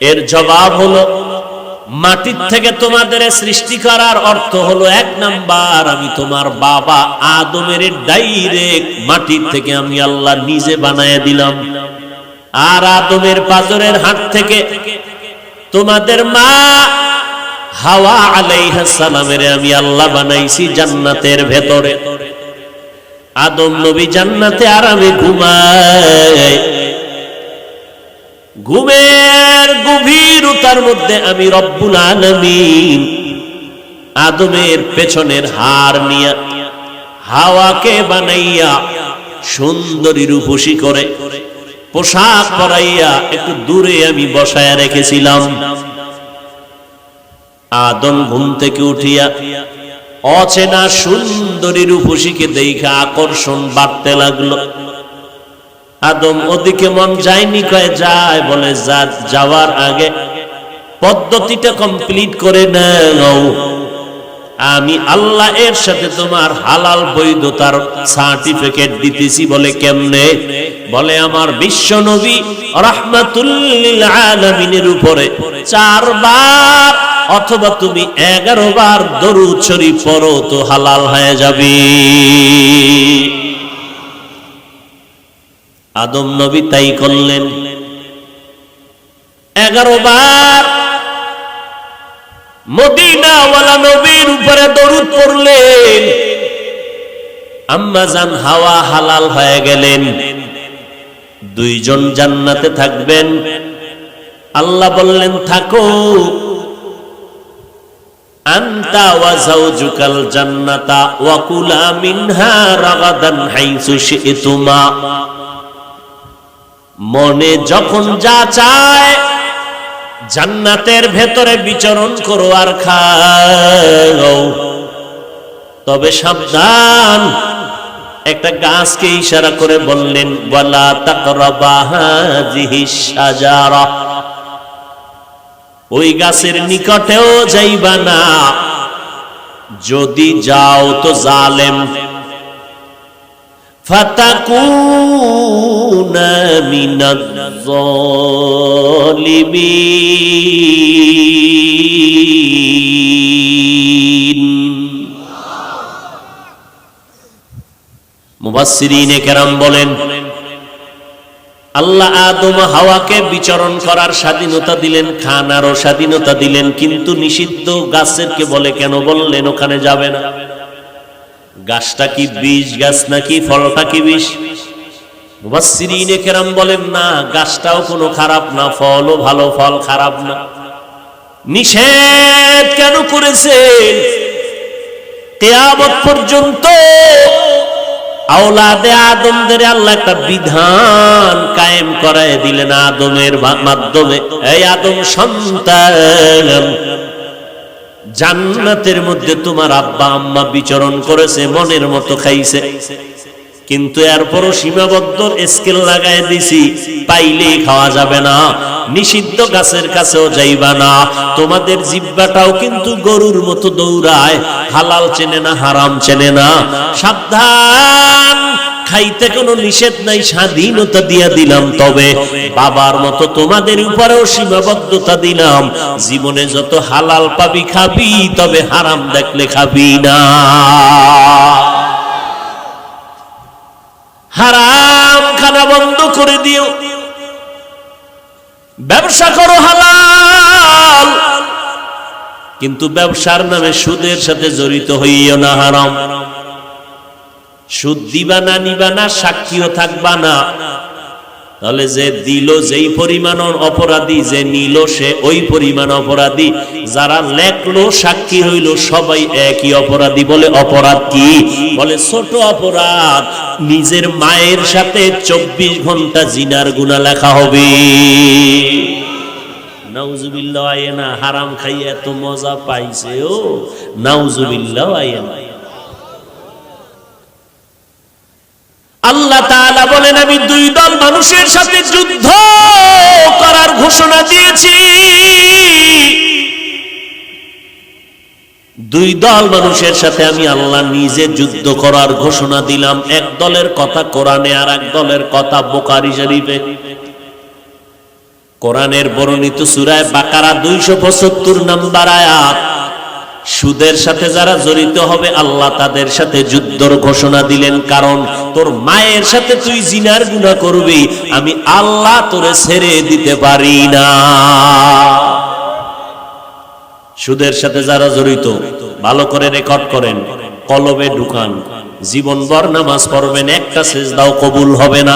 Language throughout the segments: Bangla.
এর জবাব হলো, মাটির থেকে তোমাদের সৃষ্টি করার অর্থ হলো, এক নাম্বার, আমি তোমার বাবা আদমের ডাইরেক্ট মাটির থেকে আমি আল্লাহ নিজে বানায় দিলাম। আর আদমের পাজরের হাত থেকে তোমাদের মা হাওয়া আলাইহিস সালামের আমি আল্লাহ বানাইছি জান্নাতের ভেতরে। আদম নবী জান্নাতে আরামে ঘুমায়, ঘুমের গভীরতার মধ্যে আমি রব্বুল আলামিন আদমের পেছনের হাড় নিয়ে হাওয়াকে বানাইয়া সুন্দরী রূপসী করে পোশাক পরাইয়া একটু দূরে আমি বসায় রেখেছিলাম। আদম ঘুম থেকে উঠিয়া অচেনা সুন্দরী রূপসীকে দেখা আকর্ষণ বাড়তে লাগলো। আদম ওদিকে মন যায়নি, কয়ে যায়, বলে যাওয়ার আগে পদ্ধতিটা কমপ্লিট করে নাও, আমি আল্লাহ এর সাথে তোমার হালাল বৈধতার সার্টিফিকেট দিতেছি। বলে কেমনে? বলে আমার বিশ্ব নবী রাহমাতুল লিল আলামিনের উপরে 4 বার অথবা তুমি 11 বার দরুদ শরীফ পড়ো তো হালাল হয়ে যাবে। আদম নবী তাই করলেন, 11 বার মদিনাওয়ালা নবীর উপরে দরুদ পড়লেন। আম্মা জান হাওয়া হালাল হয়ে গেলেন। 2 জন জান্নাতে থাকবেন। আল্লাহ বললেন, থাকো, আনতা ওয়া যাওজুকাল জান্নাতা ওয়া কুলা মিনহা রাগাদান হাইসু শি'তুমা। মনে যখন যা চায় জান্নাতের ভেতরে বিচরণ করো আর খাও, তবে সাবধান। একটা গাছকে ইশারা করে বললেন, ওয়ালা তাকরাবা হাযিহিশ শাজারা, ওই গাছের নিকটেও যাইবা না, যদি যাও তো জালেম। ফাতাকুনা মিনাজ যালিমিন। মুফাসসিরিনে কেরাম বলেন, আল্লাহ আদম হাওয়াকে বিচরণ করার স্বাধীনতা দিলেন, খানারও স্বাধীনতা দিলেন, কিন্তু নিষিদ্ধ গাছেরকে বলে কেন বললেন ওখানে যাবে না? গাছটা কি বিষ গাছ নাকি ফলটা কি বিষ? মুফাসসিরিনে কেরাম বলেন, না, গাছটাও কোনো খারাপ না, ফলও ভালো, ফল খারাপ না। নিষেধ কেন করেছেন? কিয়ামত পর্যন্ত আওলাদে আদমদের আল্লাহ একটা বিধান কায়েম করায় দিলেন আদমের মাধ্যমে। এই আদম সন্তান, জান্নাতের মধ্যে তোমার আব্বা আম্মা বিচরণ করেছে, মনের মতো খাইছে, কিন্তু এরপরও সীমাবদ্ধ স্কেল লাগায় দিছি, পাইলেই খাওয়া যাবে না, নিষিদ্ধ গাছের কাছেও যাইবা না। তোমাদের জিহ্বাটাও কিন্তু গরুর মতো দৌড়ায়, হালাল চেনে না, হারাম চেনে না। সাবধান, খাইতে কোনো নিষেধ নাই, স্বাধীনতা দিয়া দিলাম, তবে বাবার মতো তোমাদের উপরেও সীমাবদ্ধতা দিলাম। জীবনে যত হালাল পাবি খাবি, তবে হারাম দেখলে খাবি না। হারাম খানা বন্ধ করে দিও, ব্যবসা করো হালাল, কিন্তু ব্যবসার নামে সুদের সাথে জড়িত হইও না, হারাম। সুদ দিবা না, নিবা না, সাক্ষীও থাকবা না, তাহলে যে দিল যেই পরিমাণ অপরাধী, যে নিল সে ওই পরিমাণ অপরাধী, যারা লেখলো সাক্ষী হইল সবাই একই অপরাধী। বলে অপরাধ কি? বলে ছোট অপরাধ, নিজের মায়ের সাথে 24 ঘন্টা জিনার গুনাহ লেখা হবে। নাউজুবিল্লাহ, আয়েনা হারাম খাইয়া এত মজা পাইছে, ও নাউজুবিল্লাহ, আয়েনা। আল্লাহ তাআলা বলেন, আমি 2 দল মানুষের সাথে যুদ্ধ করার ঘোষণা দিয়েছি। 2 দল মানুষের সাথে আমি আল্লাহ নিজে যুদ্ধ করার ঘোষণা দিলাম। এক দলের কথা কোরআনে, আর এক দলের কথা বুখারী শরীফে। কোরআনের বর্ণিত সূরা বাকারা 275 নম্বর আয়াত। সুদের সাথে যারা জড়িত হবে আল্লাহ তাদের সাথে যুদ্ধের ঘোষণা দিলেন, কারণ তোর মায়ের সাথে তুই জিনার গুনাহ করবি, আমি আল্লাহ তোরে ছেড়ে দিতে পারি না। সুদের সাথে যারা জড়িত ভালো করে রেকর্ড করেন, কলবে ঢুকান, জীবনভর নামাজ পড়বেন, একটা সিজদাও কবুল হবে না।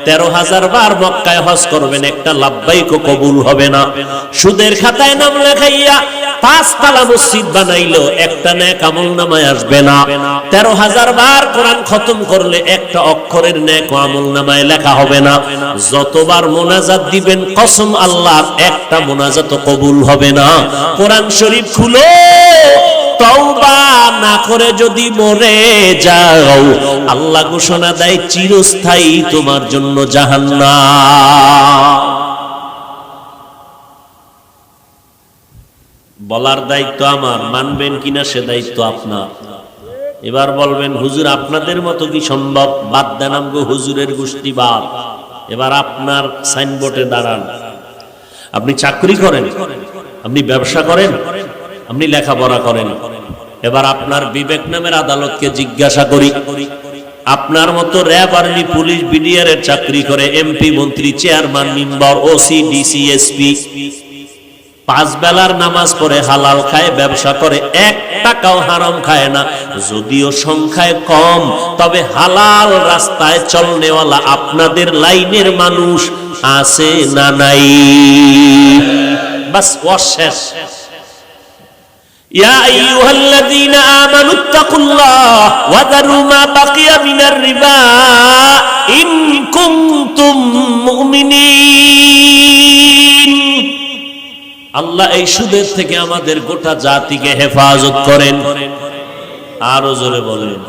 13,000 বার মক্কায় হজ করবেন, একটা লাব্বাইকও কবুল হবে না। সুদের খাতায় নাম লেখাইয়া 5 তালা মসজিদ বানাইলো, একটা নেক আমল নামায় আসবে না। 13,000 বার কোরআন খতম করলে একটা অক্ষরের নেক আমল নামায় লেখা হবে না। যতবার মোনাজাত দিবেন কসম আল্লাহর, একটা মোনাজাতও কবুল হবে না। কোরআন শরীফ খুলো, তওবা না করে যদি মরে যাও আল্লাহ ঘোষণা দেয় চিরস্থায়ী তোমার জন্য জাহান্নাম। বলার দায়িত্ব আমার, মানবেন কিনা সে দায়িত্ব আপনার। এবার বলবেন হুজুর আপনাদের মতো কি সম্ভব? বাদ দেন আমগো হুজুরের গোষ্ঠী বাদ। এবার আপনার সাইনবোর্ডে দাঁড়ান। আপনি চাকরি করেন, আপনি ব্যবসা করেন, আপনি লেখাপড়া করেন। এবার আপনার বিবেক নামের আদালতকে জিজ্ঞাসা করি, আপনার মতো র্যাব, আর্মি, পুলিশ, বিডিআর এর চাকরি করে, এমপি, মন্ত্রী, chairman, member, OC, DC, SP, 5 বেলার নামাজ পড়ে, হালাল খায়, ব্যবসা করে, 1 টাকাও হারাম খায় না, যদিও সংখ্যায় কম, তবে হালাল রাস্তায় চলনেওয়ালা আপনাদের লাইনের মানুষ আছে না নাই? বাস শেষ। ইয়া আইয়ুহাল্লাযীনা আমানুত্তাকুল্লাহ ওয়া যারু মা বাকিয়া মিনার রিবা ইন কুনতুম মুমিনিন। আল্লাহ এই সুদের থেকে আমাদের গোটা জাতিকে হেফাজত করেন। আরো জোরে বলেন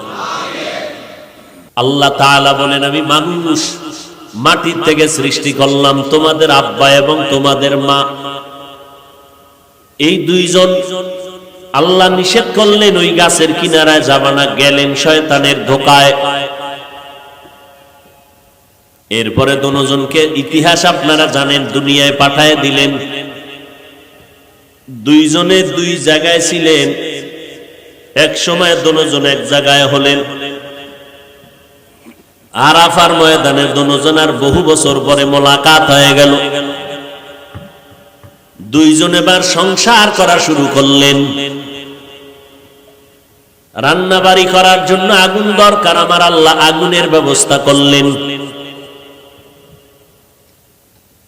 আল্লাহ তাআলা বলেন, আমি মানুষ মাটির থেকে সৃষ্টি করলাম, তোমাদের আব্বা এবং তোমাদের মা, এই দুইজন আল্লাহ নিষেধ করলেন ওই গাছের কিনারায় যাবা না, গেলেন শয়তানের ধোকায়। এরপরে দুজনকে ইতিহাস আপনারা জানেন, দুনিয়ায় পাঠায় দিলেন। দুইজনে দুই জায়গায় ছিলেন, এক সময় দুজন এক জায়গায় হলেন। আরাফার ময়দানে দুজনের বহু বছর পরে মোলাকাত হয়ে গেল। দুইজন এবার সংসার করা শুরু করলেন। রান্না বাড়ি করার জন্য আগুন দরকার, আমার আল্লাহ আগুনের ব্যবস্থা করলেন।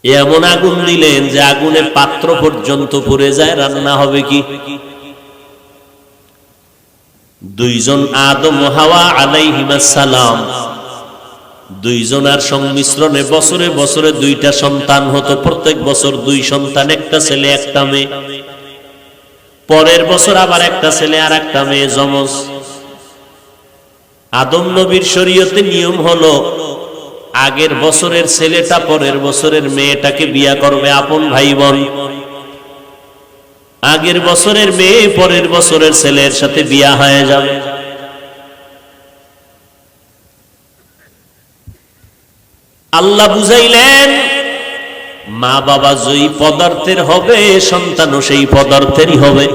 এমন আগুন দিলেন যে আগুনে পাত্র পর্যন্ত পুড়ে যায়, রান্না হবে কি? দুইজন আদম ও হাওয়া আলাইহিমাস সালাম, দুইজনের সংমিশ্রণে বছরে বছরে 2টা সন্তান হতো। প্রত্যেক বছর 2 সন্তান, একটা ছেলে একটা মেয়ে। পরের বছর আবার একটা ছেলে আর একটা মেয়ে, যমজ। আদম নবীর শরীয়তে নিয়ম হলো আগের বছরের ছেলেটা পরের বছরের মেয়েটাকে বিয়া করবে, আপন ভাই বোন। আগের বছরের মেয়ে পরের বছরের ছেলের সাথে বিয়া হয়ে যাবে। আল্লাহ বুঝাইলেন, মা বাবা যেই পদার্থের হবে সন্তানও সেই পদার্থেরই হবে।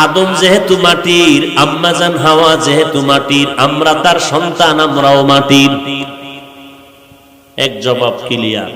আদম যেহেতু মাটির, আম্মাজান হাওয়া যেহেতু মাটির, আমরা তার সন্তান, আমরাও মাটির। এক জবাব ক্লিয়ার।